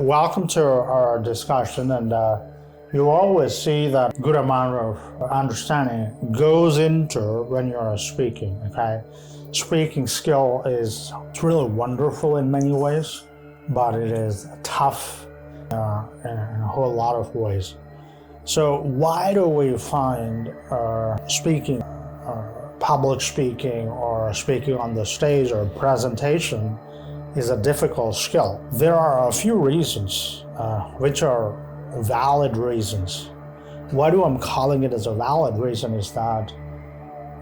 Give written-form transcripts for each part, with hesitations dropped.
welcome to our discussion, and you always see that good amount of understanding goes into when you're speaking, okay? Speaking skill is really wonderful in many ways, but it is tough in a whole lot of ways. So why do we find speaking, public speaking, or speaking on the stage or presentation is a difficult skill? There are a few reasons, which are valid reasons. Why do I'm calling it as a valid reason is that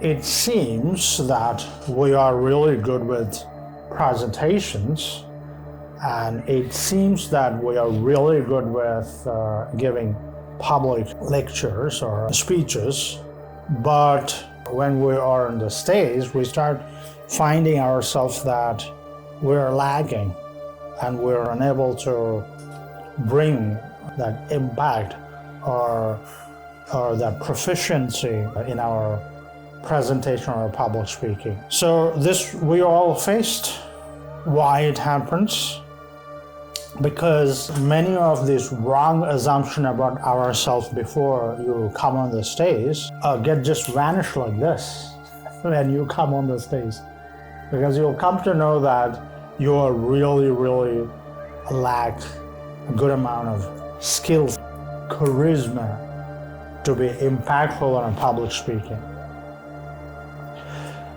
it seems that we are really good with presentations, and it seems that we are really good with giving public lectures or speeches, but when we are on the stage, we start finding ourselves that we're lagging and we're unable to bring that impact or that proficiency in our presentation or public speaking. So this we all faced. Why it happens? Because many of these wrong assumptions about ourselves before you come on the stage get just vanished like this when you come on the stage. Because you'll come to know that you are really lack a good amount of skills, charisma to be impactful on public speaking.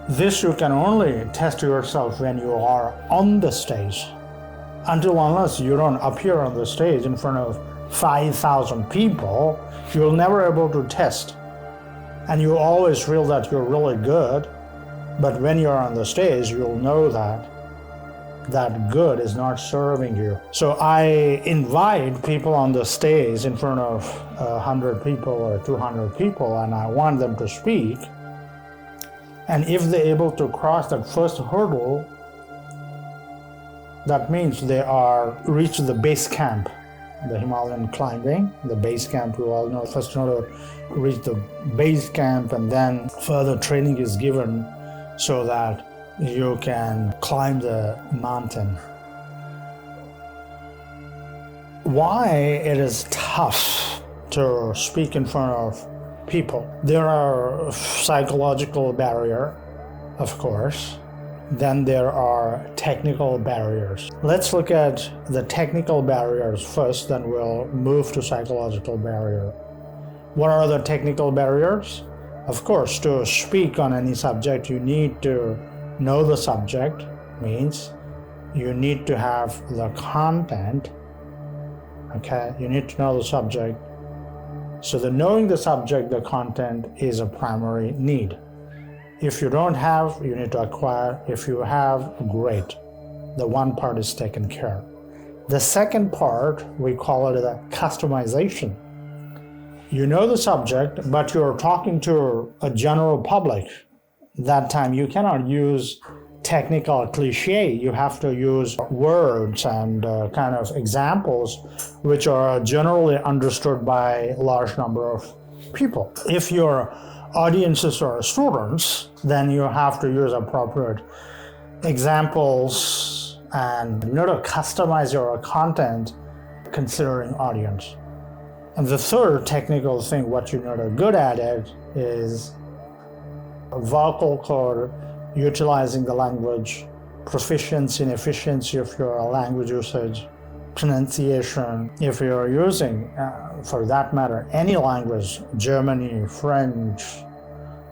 This you can only test yourself when you are on the stage. Unless you don't appear on the stage in front of 5,000 people, you'll never able to test. And you always feel that you're really good, but when you're on the stage, you'll know that that good is not serving you. So I invite people on the stage in front of 100 people or 200 people, and I want them to speak. And if they're able to cross that first hurdle, that means they are reached the base camp, the Himalayan climbing, the base camp. You all know, first in order to reach the base camp, and then further training is given so that you can climb the mountain. Why it is tough to speak in front of people? There are psychological barriers, of course. Then there are technical barriers. Let's look at the technical barriers first, then we'll move to psychological barrier. What are the technical barriers? Of course, to speak on any subject, you need to know the subject, means you need to have the content, okay? You need to know the subject. So the knowing the subject, the content is a primary need. If you don't have, you need to acquire. If you have, great. The one part is taken care. The second part, we call it the customization. You know the subject, but you're talking to a general public. That time you cannot use technical cliche. You have to use words and kind of examples which are generally understood by a large number of people. If your audiences are students, then you have to use appropriate examples and you know to customize your content considering audience. And the third technical thing, what you know to good at it, is vocal cord, utilizing the language, proficiency and efficiency of your language usage, pronunciation. If you're using, for that matter, any language, Germany, French,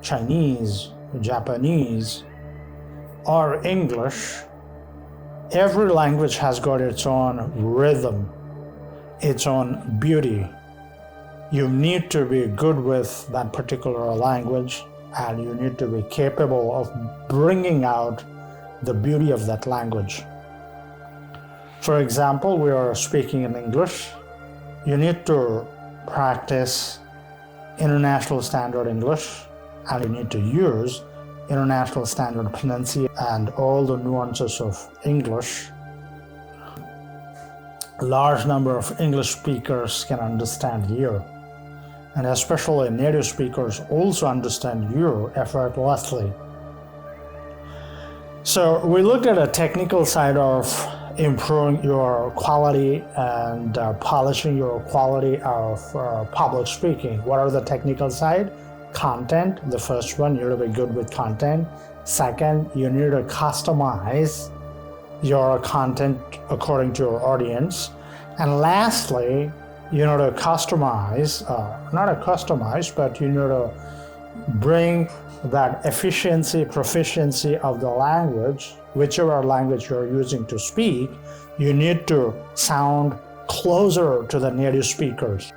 Chinese, Japanese, or English, every language has got its own rhythm, its own beauty. You need to be good with that particular language, and you need to be capable of bringing out the beauty of that language. For example, we are speaking in English. You need to practice International Standard English, and you need to use International Standard pronunciation and all the nuances of English. A large number of English speakers can understand you, and especially native speakers also understand you effortlessly. So we looked at a technical side of improving your quality and polishing your quality of public speaking. What are the technical side? Content. The first one, you need to be good with content. Second, you need to customize your content according to your audience. And lastly, you need to customize, but you need to bring that efficiency, proficiency of the language, whichever language you're using to speak, you need to sound closer to the native speakers.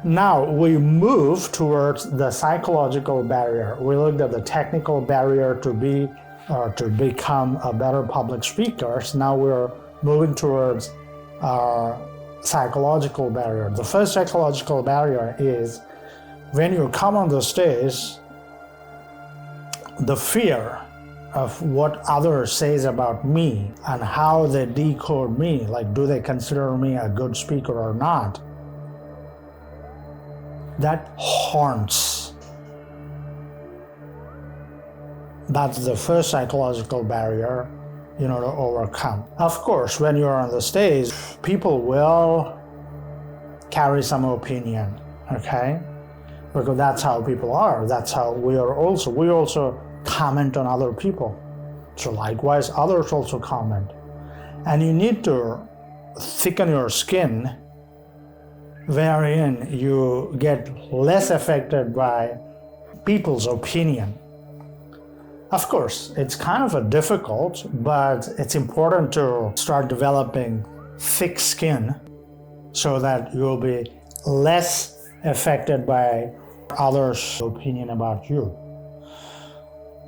Now we move towards the psychological barrier. We looked at the technical barrier to become a better public speaker. So now we're moving towards our psychological barrier. The first psychological barrier is when you come on the stage, the fear of what others says about me and how they decode me, like do they consider me a good speaker or not, that haunts. That's the first psychological barrier to overcome. Of course, when you're on the stage, people will carry some opinion, okay? Because that's how people are. That's how we are also. We also comment on other people. So likewise, others also comment. And you need to thicken your skin wherein you get less affected by people's opinion. Of course, it's kind of a difficult, but it's important to start developing thick skin so that you'll be less affected by others' opinion about you.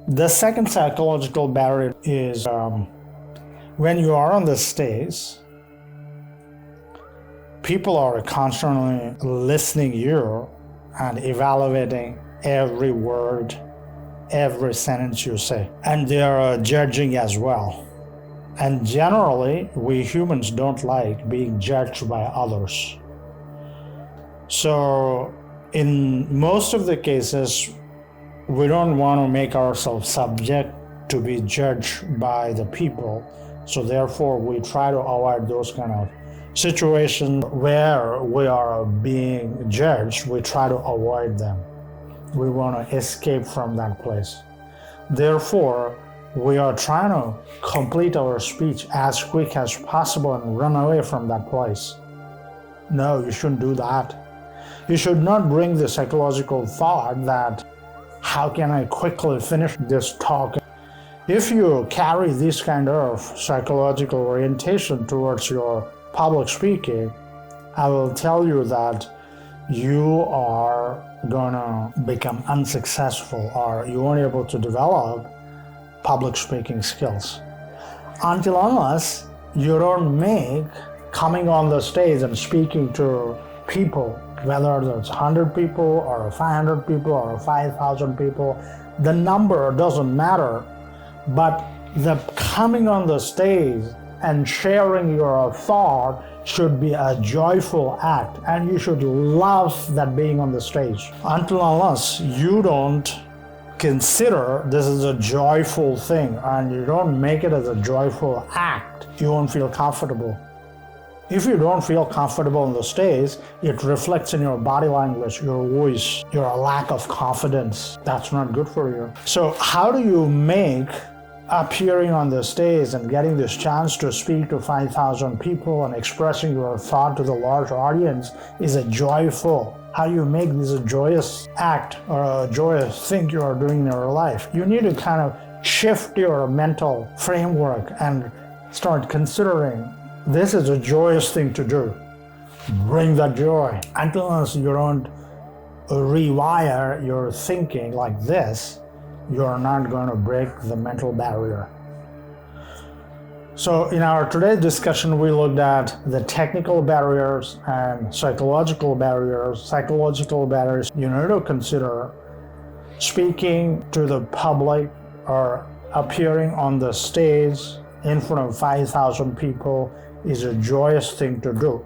The second psychological barrier is when you are on the stage, people are constantly listening to you and evaluating every word, every sentence you say, and they are judging as well. And generally, we humans don't like being judged by others. So in most of the cases, we don't want to make ourselves subject to be judged by the people. So therefore, we try to avoid those kind of situations where we are being judged. We try to avoid them. We want to escape from that place. Therefore, we are trying to complete our speech as quick as possible and run away from that place. No, you shouldn't do that. You should not bring the psychological thought that, how can I quickly finish this talk? If you carry this kind of psychological orientation towards your public speaking, I will tell you that you are going to become unsuccessful, or you won't be able to develop public speaking skills until unless you don't make coming on the stage and speaking to people, whether it's 100 people or 500 people or 5,000 people, the number doesn't matter, but the coming on the stage and sharing your thought should be a joyful act, and you should love that being on the stage. Until unless you don't consider this is a joyful thing and you don't make it as a joyful act, you won't feel comfortable. If you don't feel comfortable on the stage, it reflects in your body language, your voice, your lack of confidence. That's not good for you. So how do you make appearing on the stage and getting this chance to speak to 5,000 people and expressing your thought to the large audience is a joyful? How do you make this a joyous act or a joyous thing you are doing in your life? You need to kind of shift your mental framework and start considering this is a joyous thing to do. Bring that joy. Until you don't rewire your thinking like this, you're not going to break the mental barrier. So in our today's discussion, we looked at the technical barriers and psychological barriers. Psychological barriers, you need to consider speaking to the public or appearing on the stage in front of 5,000 people is a joyous thing to do.